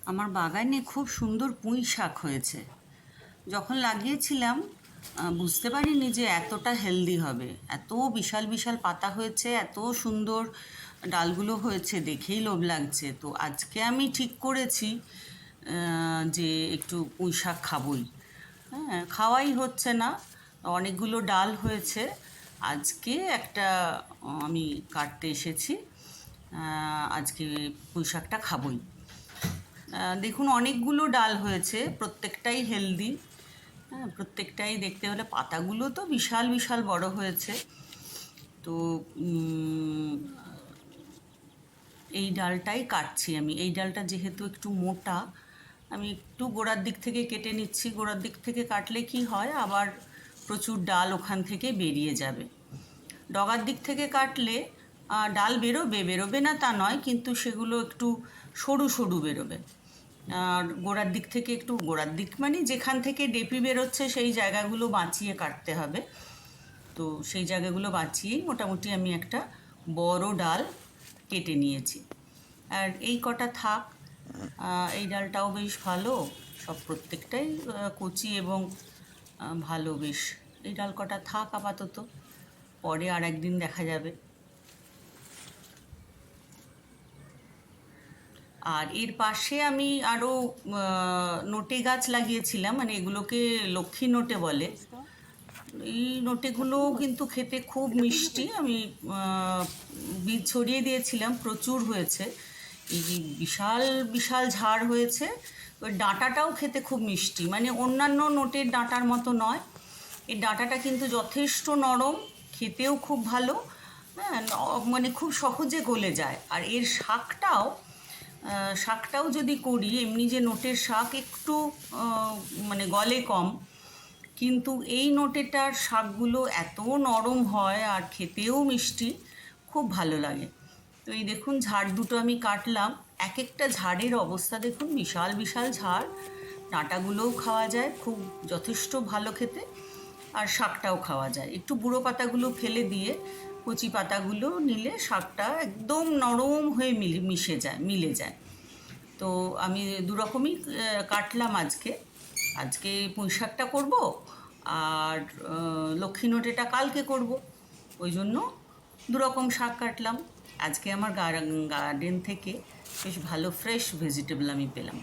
আমার বাগানে খুব সুন্দর পুঁই শাক হয়েছে। যখন লাগিয়েছিলাম বুঝতে পারিনি যে এতটা হেলদি হবে। এত বিশাল বিশাল পাতা হয়েছে, এত সুন্দর ডালগুলো হয়েছে, দেখেই লোভ লাগছে। তো আজকে আমি ঠিক করেছি যে একটু পুঁই শাক খাবই। হ্যাঁ, খাওয়াই হচ্ছে না, অনেকগুলো ডাল হয়েছে। আজকে একটা আমি কাটতে এসেছি। আজকে পুঁই শাকটা খাবই। দেখুন, অনেকগুলো ডাল হয়েছে, প্রত্যেকটাই হেলদি। হ্যাঁ, প্রত্যেকটাই দেখতে হলে পাতাগুলো তো বিশাল বিশাল বড় হয়েছে। তো এই ডালটাই কাটছি আমি। এই ডালটা যেহেতু একটু মোটা, আমি একটু গোড়ার দিক থেকে কেটে নিচ্ছি। গোড়ার দিক থেকে কাটলে কি হয়, আবার প্রচুর ডাল ওখান থেকে বেরিয়ে যাবে। ডগার দিক থেকে কাটলে ডাল বেরোবে না তা নয়, কিন্তু সেগুলো একটু সরু সরু বেরোবে। আর গোড়ার দিক থেকে একটু, গোড়ার দিক মানে যেখান থেকে ডেপি বেরোচ্ছে সেই জায়গাগুলো বাঁচিয়ে কাটতে হবে। তো সেই জায়গাগুলো বাঁচিয়েই মোটামুটি আমি একটা বড় ডাল কেটে নিয়েছি। আর এই কটা থাক। এই ডালটাও বেশ ভালো, সব প্রত্যেকটাই কচি এবং ভালো বেশ। এই ডাল কটা থাক আপাতত, পরে আর একদিন দেখা যাবে। আর এর পাশে আমি আরও নোটে গাছ লাগিয়েছিলাম, মানে এগুলোকে লক্ষ্মী নোটে বলে। এই নোটেগুলো কিন্তু খেতে খুব মিষ্টি। আমি বীজ ছড়িয়ে দিয়েছিলাম, প্রচুর হয়েছে। এই যে বিশাল বিশাল ঝাড় হয়েছে। ওই ডাঁটাটাও খেতে খুব মিষ্টি, মানে অন্যান্য নোটের ডাঁটার মতো নয়। এই ডাঁটাটা কিন্তু যথেষ্ট নরম, খেতেও খুব ভালো। হ্যাঁ, মানে খুব সহজে গলে যায়। আর এর শাকটাও যদি করি, এমনি যে নোটের শাক একটু মানে গলে কম, কিন্তু এই নোটেটার শাকগুলো এত নরম হয় আর খেতেও মিষ্টি, খুব ভালো লাগে। তো এই দেখুন, ঝাড় দুটো আমি কাটলাম। এক একটা ঝাড়ের অবস্থা দেখুন, বিশাল বিশাল ঝাড়। ডাঁটাগুলোও খাওয়া যায়, খুব যথেষ্ট ভালো খেতে। আর শাকটাও খাওয়া যায়। একটু বুড়ো পাতাগুলো ফেলে দিয়ে কচি পাতাগুলো নিলে শাকটা একদম নরম হয়ে মিলে যায়। তো আমি দুরকমই কাটলাম আজকে। আজকে পুঁই শাকটা করবো, আর লক্ষ্মী নোটেটা কালকে করব। ওই জন্য দুরকম শাক কাটলাম। আজকে আমার গার্ডেন থেকে বেশ ভালো ফ্রেশ ভেজিটেবল আমি পেলাম।